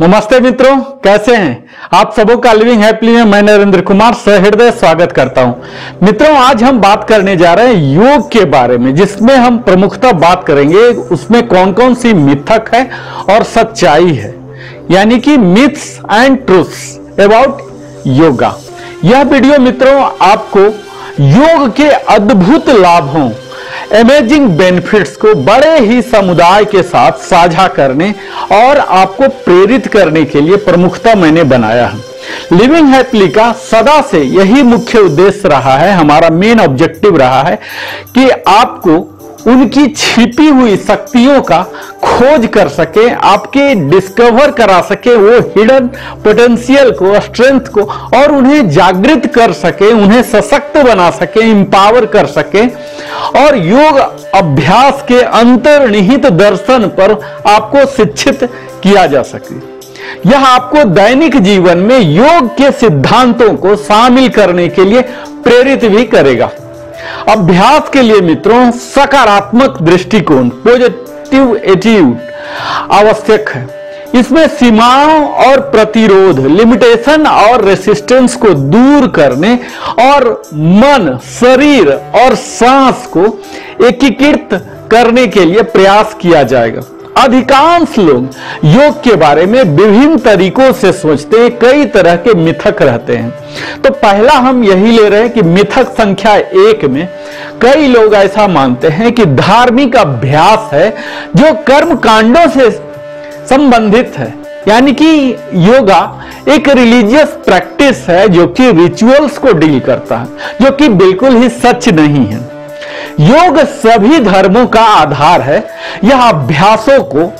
नमस्ते मित्रों, कैसे हैं आप सबों का। लिविंग हैप्पीली में मैं नरेंद्र कुमार सहृदय स्वागत करता हूं। मित्रों, आज हम बात करने जा रहे हैं योग के बारे में, जिसमें हम प्रमुखतः बात करेंगे उसमें कौन कौन सी मिथक है और सच्चाई है, यानी कि myths and truths about yoga. यह वीडियो मित्रों आपको योग के अद्भुत लाभों, अमेजिंग बेनिफिट्स को बड़े ही समुदाय के साथ साझा करने और आपको प्रेरित करने के लिए प्रमुखता मैंने बनाया है। लिविंग हैप्पीली का सदा से यही मुख्य उद्देश्य रहा है, हमारा मेन ऑब्जेक्टिव रहा है कि आपको उनकी छिपी हुई शक्तियों का खोज कर सके, आपके डिस्कवर करा सके वो हिडन पोटेंशियल को, स्ट्रेंथ को, और उन्हें जागृत कर सके, उन्हें सशक्त बना सके, इंपावर कर सके, और योग अभ्यास के अंतर्निहित दर्शन पर आपको शिक्षित किया जा सके। यह आपको दैनिक जीवन में योग के सिद्धांतों को शामिल करने के लिए प्रेरित भी करेगा। अभ्यास के लिए मित्रों सकारात्मक दृष्टिकोण, पॉजिटिव एटीट्यूड आवश्यक है। इसमें सीमाओं और प्रतिरोध, लिमिटेशन और रेसिस्टेंस को दूर करने और मन, शरीर और सांस को एकीकृत करने के लिए प्रयास किया जाएगा। अधिकांश लोग योग के बारे में विभिन्न तरीकों से सोचते हैं, कई तरह के मिथक रहते हैं। तो पहला हम यही ले रहे हैं कि मिथक संख्या 1 में कई लोग ऐसा मानते हैं कि धार्मिक अभ्यास है जो कर्म कांडों से संबंधित है, यानी कि योगा एक रिलीजियस प्रैक्टिस है जो कि रिचुअल्स को डील करता है, जो कि बिल्कुल ही सच नहीं है। योग सभी धर्मों का आधार है। यह अभ्यासों को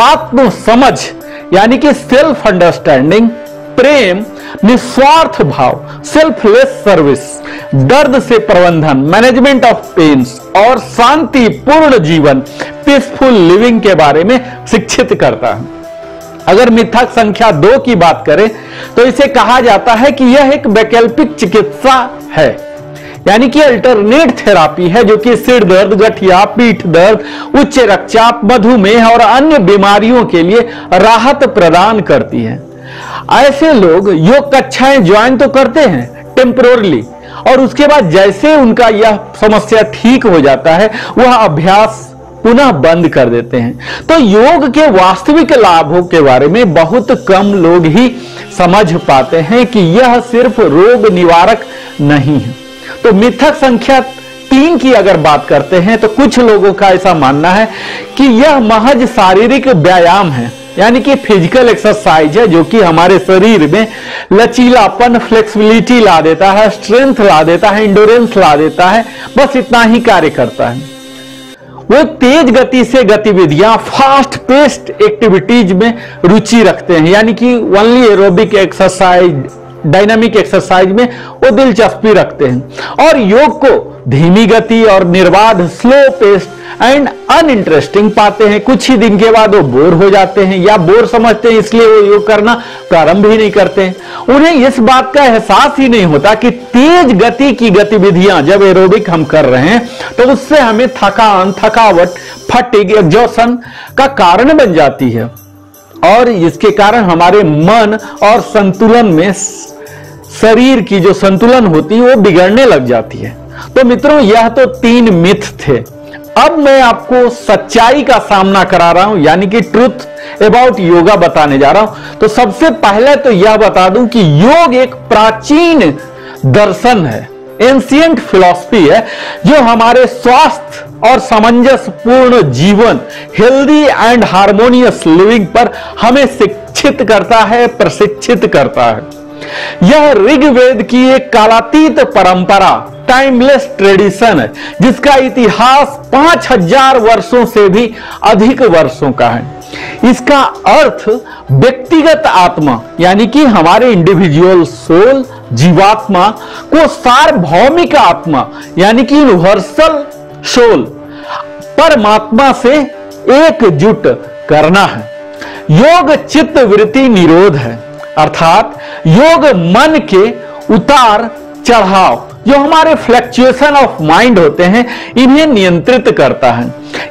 आत्म समझ, यानी कि सेल्फ अंडरस्टैंडिंग, प्रेम, निस्वार्थ भाव, सेल्फलेस सर्विस, दर्द से प्रबंधन, मैनेजमेंट ऑफ पेन्स और शांतिपूर्ण जीवन, पीसफुल लिविंग के बारे में शिक्षित करता है। अगर मिथक संख्या 2 की बात करें तो इसे कहा जाता है कि यह एक वैकल्पिक चिकित्सा है, यानी कि अल्टरनेट थेरापी है जो कि सिर दर्द, गठिया, पीठ दर्द, उच्च रक्तचाप, मधुमेह और अन्य बीमारियों के लिए राहत प्रदान करती है। ऐसे लोग योग कक्षाएं ज्वाइन तो करते हैं टेम्पोरली, और उसके बाद जैसे उनका यह समस्या ठीक हो जाता है वह अभ्यास पुनः बंद कर देते हैं। तो योग के वास्तविक लाभों के बारे में बहुत कम लोग ही समझ पाते हैं कि यह सिर्फ रोग निवारक नहीं है। तो मिथक संख्या 3 की अगर बात करते हैं तो कुछ लोगों का ऐसा मानना है कि यह महज शारीरिक व्यायाम है, यानी कि फिजिकल एक्सरसाइज है जो कि हमारे शरीर में लचीलापन, फ्लेक्सिबिलिटी ला देता है, स्ट्रेंथ ला देता है, इंडोरेंस ला देता है, बस इतना ही कार्य करता है। वो तेज गति से गतिविधियां, फास्ट पेस्ड एक्टिविटीज में रुचि रखते हैं, यानी कि only aerobic exercise, dynamic exercise में वो दिलचस्पी रखते हैं, और योग को धीमी गति और निर्बाध, स्लो पेस्ड एंड अनइंटरेस्टिंग पाते हैं। कुछ ही दिन के बाद वो बोर हो जाते हैं या बोर समझते हैं, इसलिए वो योग करना प्रारंभ ही नहीं करते हैं। उन्हें इस बात का एहसास ही नहीं होता कि तेज गति की गतिविधियां जब एरोबिक हम कर रहे हैं तो उससे हमें थकान, थकावट, फटीग, एग्जॉशन का कारण बन जाती है, और इसके कारण हमारे मन और संतुलन में, शरीर की जो संतुलन होती है वो बिगड़ने लग जाती है। तो मित्रों, यह तो 3 मिथ थे। अब मैं आपको सच्चाई का सामना करा रहा हूं, यानी कि ट्रुथ अबाउट योगा बताने जा रहा हूं। तो सबसे पहले तो यह बता दूं कि योग एक प्राचीन दर्शन है, एंशिएंट फिलॉसफी है, जो हमारे स्वास्थ्य और सामंजस्यपूर्ण जीवन, हेल्दी एंड हार्मोनियस लिविंग पर हमें शिक्षित करता है, प्रशिक्षित करता है। यह ऋग्वेद की एक कालातीत परंपरा, टाइमलेस ट्रेडिशन है, जिसका इतिहास 5000 वर्षों से भी अधिक वर्षों का है। इसका अर्थ व्यक्तिगत आत्मा, यानी कि हमारे इंडिविजुअल सोल, जीवात्मा को सार्वभौमिक आत्मा, यानी कि यूनिवर्सल सोल, परमात्मा से एकजुट करना है। योग चित्त वृत्ति निरोध है, अर्थात योग मन के उतार चढ़ाव, जो हमारे फ्लक्चुएशन ऑफ माइंड होते हैं, इन्हें नियंत्रित करता है।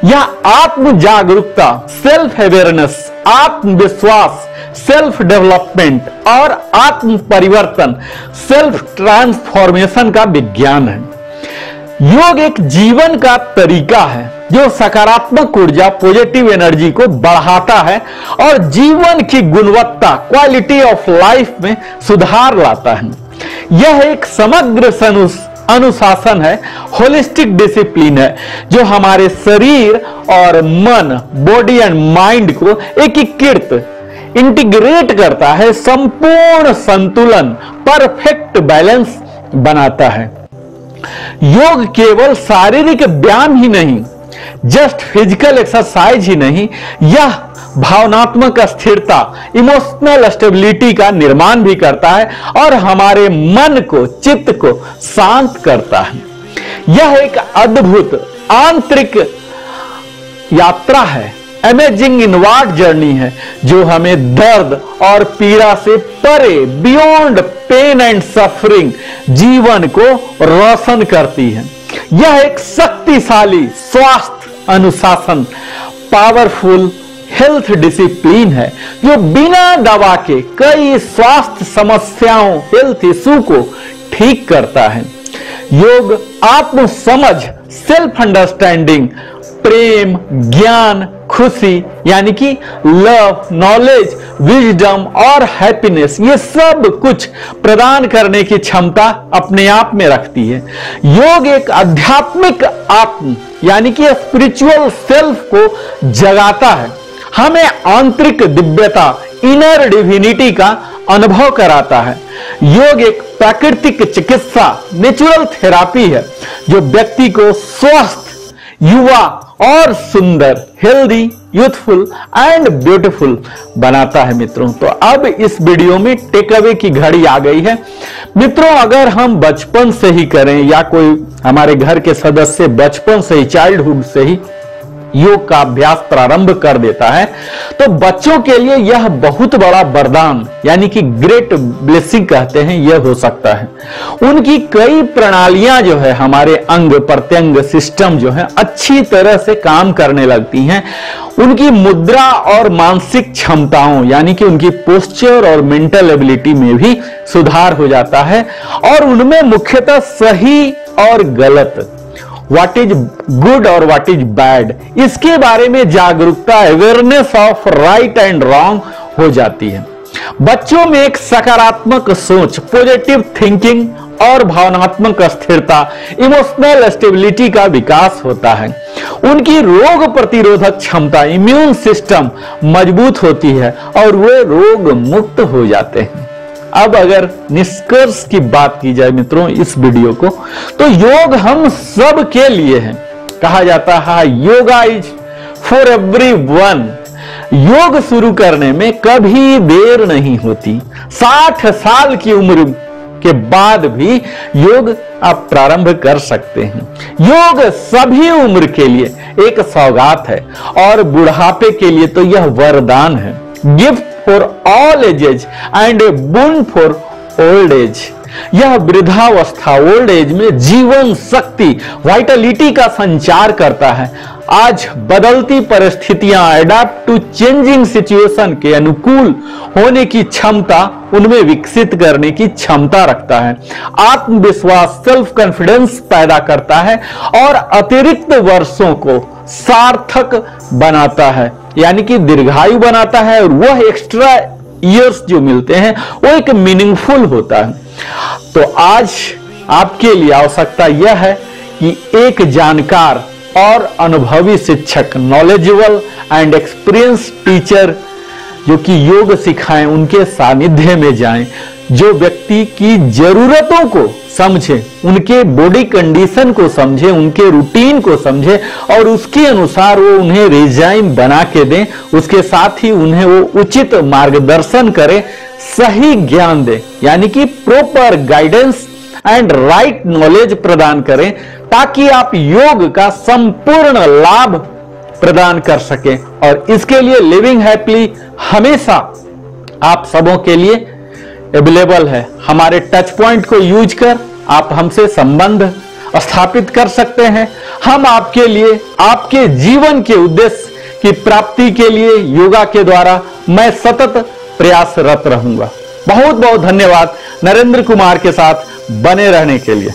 यह आत्म जागरूकता, सेल्फ अवेयरनेस, आत्मविश्वास, सेल्फ डेवलपमेंट और आत्म परिवर्तन, सेल्फ ट्रांसफॉर्मेशन का विज्ञान है। योग एक जीवन का तरीका है जो सकारात्मक ऊर्जा, पॉजिटिव एनर्जी को बढ़ाता है और जीवन की गुणवत्ता, क्वालिटी ऑफ लाइफ में सुधार लाता है। यह एक समग्र अनुशासन है, होलिस्टिक डिसिप्लिन है जो हमारे शरीर और मन, बॉडी एंड माइंड को एकीकृत, इंटीग्रेट करता है, संपूर्ण संतुलन, परफेक्ट बैलेंस बनाता है। योग केवल शारीरिक व्यायाम ही नहीं, जस्ट फिजिकल एक्सरसाइज ही नहीं, यह भावनात्मक स्थिरता, इमोशनल स्टेबिलिटी का निर्माण भी करता है और हमारे मन को, चित्त को शांत करता है। यह एक अद्भुत आंतरिक यात्रा है, अमेजिंग इनवर्ड जर्नी है जो हमें दर्द और पीड़ा से परे, बियॉन्ड पेन एंड सफरिंग, जीवन को रोशन करती है। यह एक शक्तिशाली स्वास्थ्य अनुशासन, पावरफुल हेल्थ डिसिप्लिन है जो बिना दवा के कई स्वास्थ्य समस्याओं, हेल्थ इशू को ठीक करता है। योग आत्म समझ, सेल्फ अंडरस्टैंडिंग, प्रेम, ज्ञान, खुशी यानी कि लव, नॉलेज, विजडम और हैप्पीनेस, ये सब कुछ प्रदान करने की क्षमता अपने आप में रखती है। योग एक आध्यात्मिक आत्म यानी कि स्पिरिचुअल सेल्फ को जगाता है, हमें आंतरिक दिव्यता, इनर डिविनिटी का अनुभव कराता है। योग एक प्राकृतिक चिकित्सा, नेचुरल थेरापी है जो व्यक्ति को स्वस्थ, युवा और सुंदर, हेल्दी, यूथफुल एंड ब्यूटीफुल बनाता है। मित्रों, तो अब इस वीडियो में टेक अवे की घड़ी आ गई है। मित्रों, अगर हम बचपन से ही करें या कोई हमारे घर के सदस्य बचपन से ही, चाइल्डहुड से ही योग का अभ्यास प्रारंभ कर देता है तो बच्चों के लिए यह बहुत बड़ा वरदान यानी कि ग्रेट ब्लेसिंग कहते हैं, यह हो सकता है। उनकी कई प्रणालियां जो है, हमारे अंग प्रत्यंग सिस्टम जो है अच्छी तरह से काम करने लगती हैं। उनकी मुद्रा और मानसिक क्षमताओं यानी कि उनकी पोस्चर और मेंटल एबिलिटी में भी सुधार हो जाता है और उनमें मुख्यतः सही और गलत, व्हाट इज गुड और व्हाट इज बैड, इसके बारे में जागरूकता, awareness of right and wrong हो जाती है। बच्चों में एक सकारात्मक सोच, पॉजिटिव थिंकिंग और भावनात्मक स्थिरता, इमोशनल स्टेबिलिटी का विकास होता है। उनकी रोग प्रतिरोधक क्षमता, इम्यून सिस्टम मजबूत होती है और वे रोग मुक्त हो जाते हैं। अब अगर निष्कर्ष की बात की जाए मित्रों इस वीडियो को, तो योग हम सब के लिए है। कहा जाता है योगा इज फॉर एवरीवन। योग शुरू करने में कभी देर नहीं होती। 60 साल की उम्र के बाद भी योग आप प्रारंभ कर सकते हैं। योग सभी उम्र के लिए एक सौगात है और बुढ़ापे के लिए तो यह वरदान है, gift for all edges and A bone for old age. यह वृद्धावस्था, ओल्ड एज में जीवन शक्ति, वाइटलिटी का संचार करता है। आज बदलती परिस्थितियां, अडैप्ट टू चेंजिंग सिचुएशन के अनुकूल होने की क्षमता उनमें विकसित करने की क्षमता रखता है। आत्मविश्वास, सेल्फ कॉन्फिडेंस पैदा करता है और अतिरिक्त वर्षों को सार्थक बनाता है यानी कि दीर्घायु बनाता है और वह एक्स्ट्रा ईयर्स जो मिलते हैं वो एक मीनिंगफुल होता है। तो आज आपके लिए आवश्यकता यह है कि एक जानकार और अनुभवी शिक्षक, नॉलेजेबल एंड एक्सपीरियंस टीचर जो कि योग सिखाएं, उनके सानिध्य में जाएं, जो व्यक्ति की जरूरतों को समझे, उनके बॉडी कंडीशन को समझे, उनके रूटीन को समझे और उसके अनुसार वो उन्हें रिजाइम बना के दें। उसके साथ ही उन्हें वो उचित मार्गदर्शन करे, सही ज्ञान दे यानी कि proper guidance and right knowledge प्रदान करें ताकि आप योग का संपूर्ण लाभ प्रदान कर सकें। और इसके लिए लिविंग हैप्पीली हमेशा आप सबों के लिए अवेलेबल है। हमारे टच पॉइंट को यूज कर आप हमसे संबंध स्थापित कर सकते हैं। हम आपके लिए, आपके जीवन के उद्देश्य की प्राप्ति के लिए योगा के द्वारा मैं सतत प्रयासरत रहूंगा। बहुत बहुत धन्यवाद नरेंद्र कुमार के साथ बने रहने के लिए।